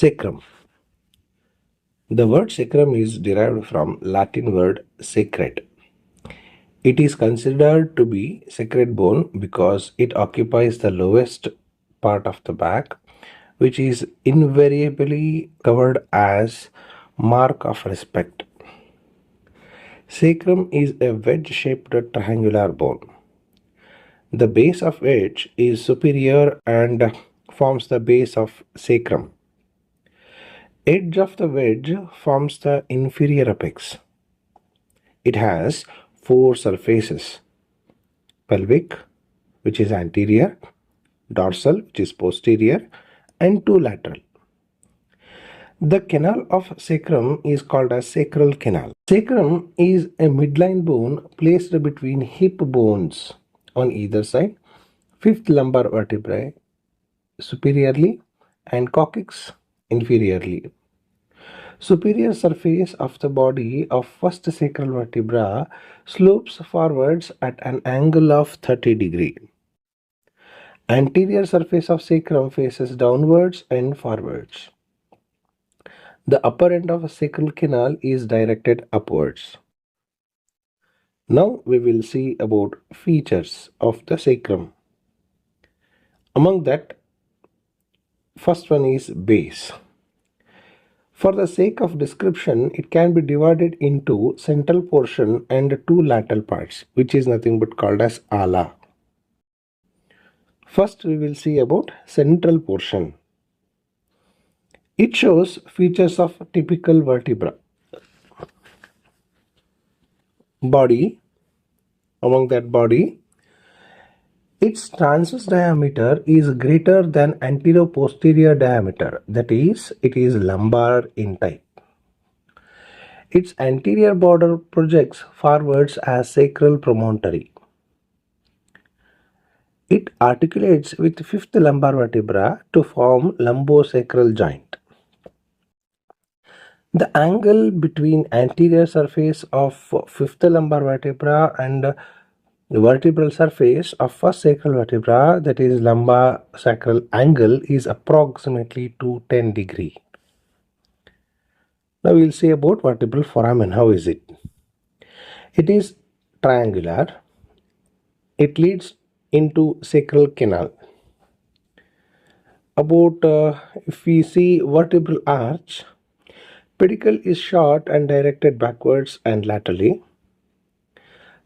Sacrum. The word sacrum is derived from Latin word sacred. It is considered to be sacred bone because it occupies the lowest part of the back, which is invariably covered as mark of respect. Sacrum is a wedge-shaped triangular bone. The base of wedge is superior and forms the base of sacrum. Edge of the wedge forms the inferior apex. It has four surfaces: pelvic, which is anterior, dorsal, which is posterior, and two lateral. The canal of sacrum is called as sacral canal. Sacrum is a midline bone placed between hip bones on either side, fifth lumbar vertebrae superiorly and coccyx inferiorly. Superior surface of the body of first sacral vertebra slopes forwards at an angle of 30 degrees. Anterior surface of sacrum faces downwards and forwards. The upper end of a sacral canal is directed upwards. Now we will see about features of the sacrum. Among that, first one is base. For the sake of description, it can be divided into central portion and two lateral parts, which is nothing but called as ala. First, we will see about central portion. It shows features of typical vertebra. Body. Among that body, its transverse diameter is greater than antero-posterior diameter. That is, it is lumbar in type. Its anterior border projects forwards as sacral promontory. It articulates with fifth lumbar vertebra to form lumbosacral joint. The angle between anterior surface of fifth lumbar vertebra and vertebral surface of first sacral vertebra, that is lumbar sacral angle, is approximately 210 degrees. Now we will see about vertebral foramen. How is it? It is triangular. It leads into sacral canal. If we see vertebral arch, pedicle is short and directed backwards and laterally.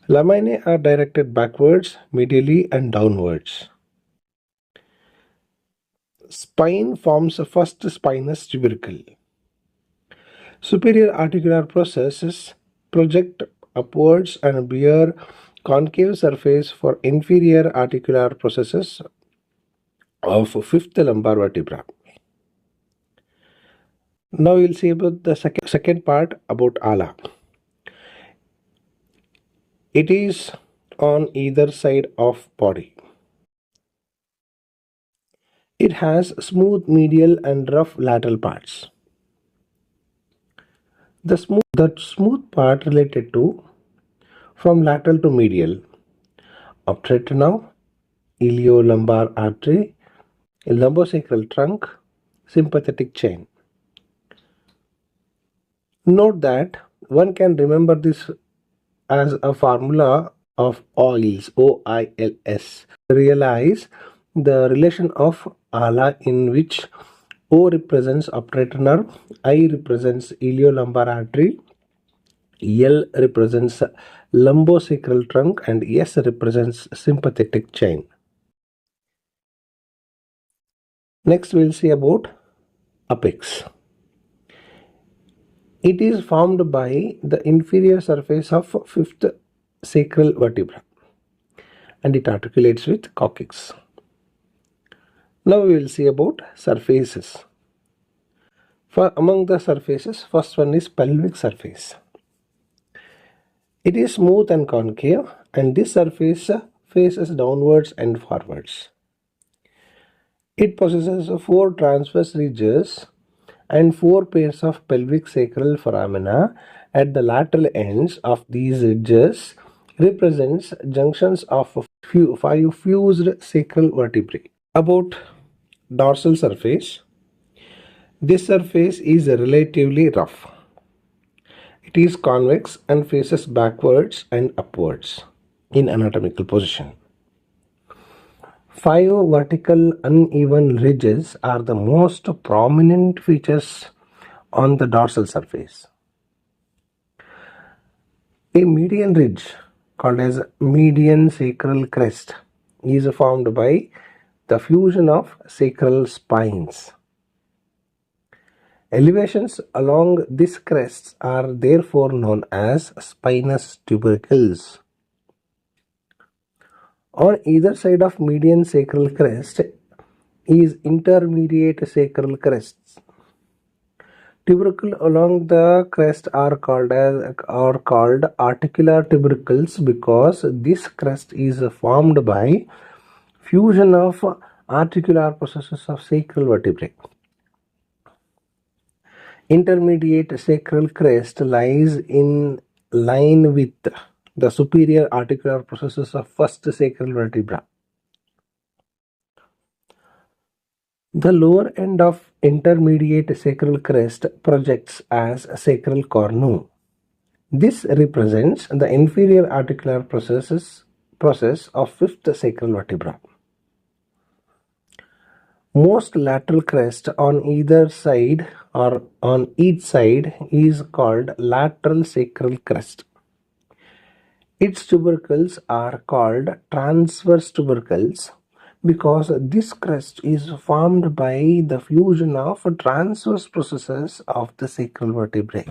Laminae are directed backwards, medially and downwards. Spine forms a first spinous tubercle. Superior articular processes project upwards and bear concave surface for inferior articular processes of fifth lumbar vertebra. Now we will see about the second part about ala. It is on either side of body. It has smooth medial and rough lateral parts. The smooth part related to from lateral to medial: obturator, iliolumbar artery, lumbosacral trunk, sympathetic chain. Note that one can remember this as a formula of oils, OILS. Realize the relation of ala, in which O represents obturator nerve, I represents iliolumbar artery, L represents lumbosacral trunk, and S represents sympathetic chain. Next we will see about apex. It is formed by the inferior surface of fifth sacral vertebra and it articulates with coccyx. Now we will see about surfaces. Among the surfaces, first one is pelvic surface. It is smooth and concave, and this surface faces downwards and forwards. It possesses four transverse ridges and four pairs of pelvic sacral foramina at the lateral ends of these ridges represents junctions of five fused sacral vertebrae. About dorsal surface, This surface is relatively rough. It is convex and faces backwards and upwards in anatomical position. 5 vertical uneven ridges are the most prominent features on the dorsal surface. A median ridge, called as median sacral crest, is formed by the fusion of sacral spines. Elevations along this crest are therefore known as spinous tubercles. On either side of median sacral crest is intermediate sacral crests. Tubercle along the crest are called articular tubercles because this crest is formed by fusion of articular processes of sacral vertebrae. Intermediate sacral crest lies in line with the superior articular processes of first sacral vertebra. The lower end of intermediate sacral crest projects as sacral cornu. This represents the inferior articular process of fifth sacral vertebra. Most lateral crest on either side or on each side is called lateral sacral crest. Its tubercles are called transverse tubercles because this crest is formed by the fusion of transverse processes of the sacral vertebrae.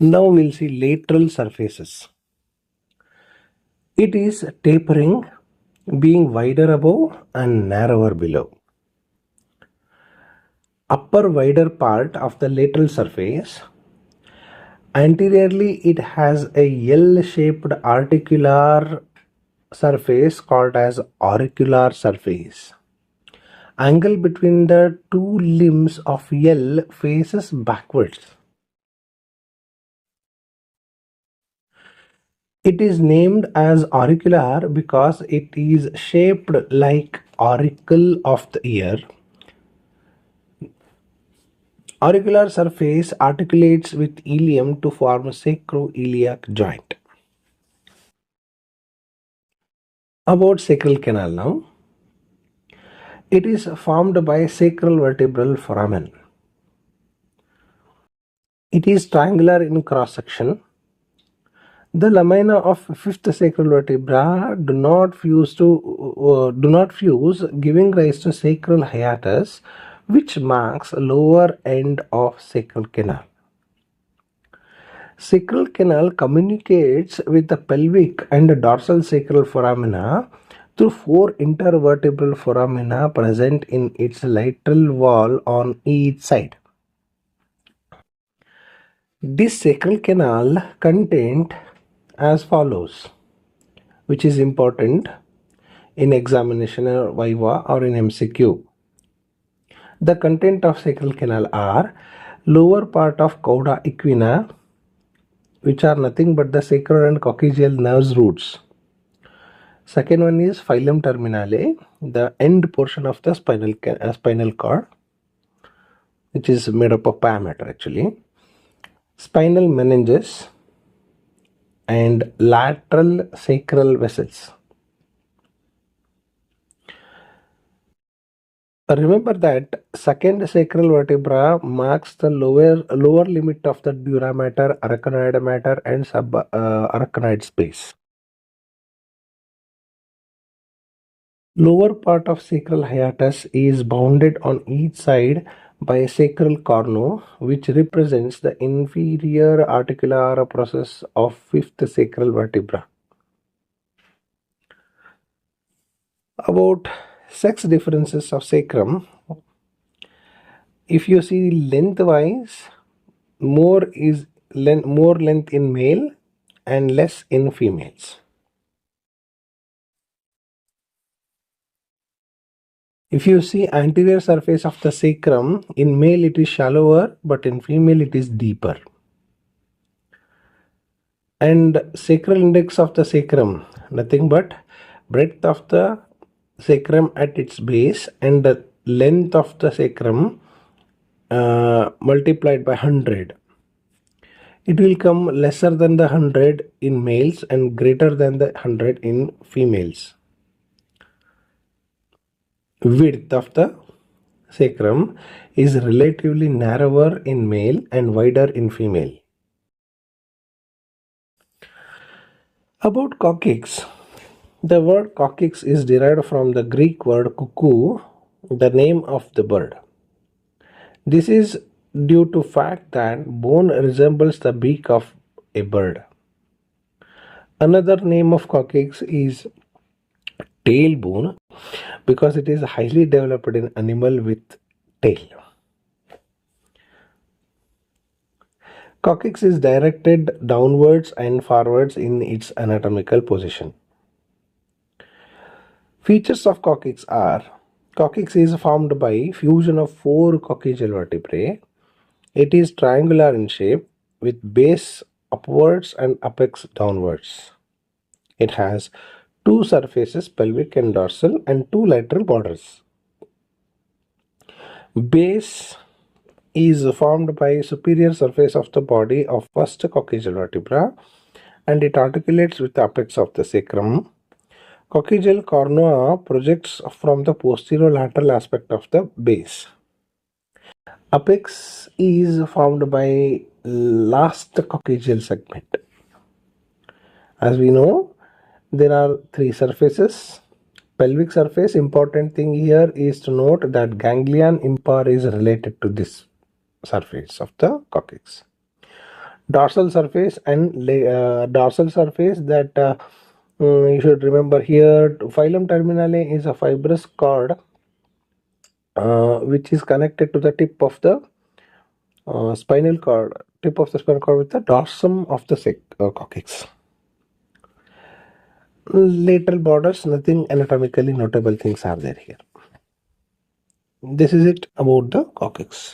Now we'll see lateral surfaces. It is tapering, being wider above and narrower below. Upper wider part of the lateral surface. Anteriorly, it has a L-shaped articular surface called as auricular surface. Angle between the two limbs of L faces backwards. It is named as auricular because it is shaped like auricle of the ear. Auricular surface articulates with ilium to form a sacroiliac joint. About sacral canal now. It is formed by sacral vertebral foramen. It is triangular in cross section. The lamina of fifth sacral vertebra do not fuse, giving rise to sacral hiatus, which marks lower end of sacral canal. Sacral canal communicates with the pelvic and dorsal sacral foramina through 4 intervertebral foramina present in its lateral wall on each side. This sacral canal content as follows, which is important in examination or viva or in MCQ. The content of sacral canal are lower part of cauda equina, which are nothing but the sacral and coccygeal nerves roots. Second one is phylum terminale, the end portion of the spinal cord, which is made up of pyometer actually. Spinal meninges and lateral sacral vessels. Remember that second sacral vertebra marks the lower limit of the dura mater, arachnoid mater and subarachnoid space. Lower part of sacral hiatus is bounded on each side by a sacral cornu, which represents the inferior articular process of fifth sacral vertebra. About sex differences of sacrum. If you see lengthwise, more length in male and less in females. If you see anterior surface of the sacrum, in male it is shallower, but in female it is deeper. And sacral index of the sacrum, nothing but breadth of the sacrum at its base and the length of the sacrum multiplied by 100. It will come lesser than the 100 in males and greater than the 100 in females. Width of the sacrum is relatively narrower in male and wider in female. About coccyx. The word coccyx is derived from the Greek word cuckoo, the name of the bird. This is due to fact that bone resembles the beak of a bird. Another name of coccyx is tailbone because it is highly developed in animal with tail. Coccyx is directed downwards and forwards in its anatomical position. Features of coccyx are: coccyx is formed by fusion of four coccygeal vertebrae. It is triangular in shape with base upwards and apex downwards. It has two surfaces, pelvic and dorsal, and two lateral borders. Base is formed by superior surface of the body of first coccygeal vertebra and it articulates with the apex of the sacrum. Coccygeal cornua projects from the posterolateral aspect of the base. Apex is formed by last coccygeal segment. As we know, there are three surfaces. Pelvic surface, important thing here is to note that ganglion impar is related to this surface of the coccyx. Dorsal surface and dorsal surface that you should remember here, phylum terminale is a fibrous cord which is connected to the tip of the spinal cord, with the dorsum of the coccyx. Lateral borders, nothing anatomically notable things are there here. This is it about the coccyx.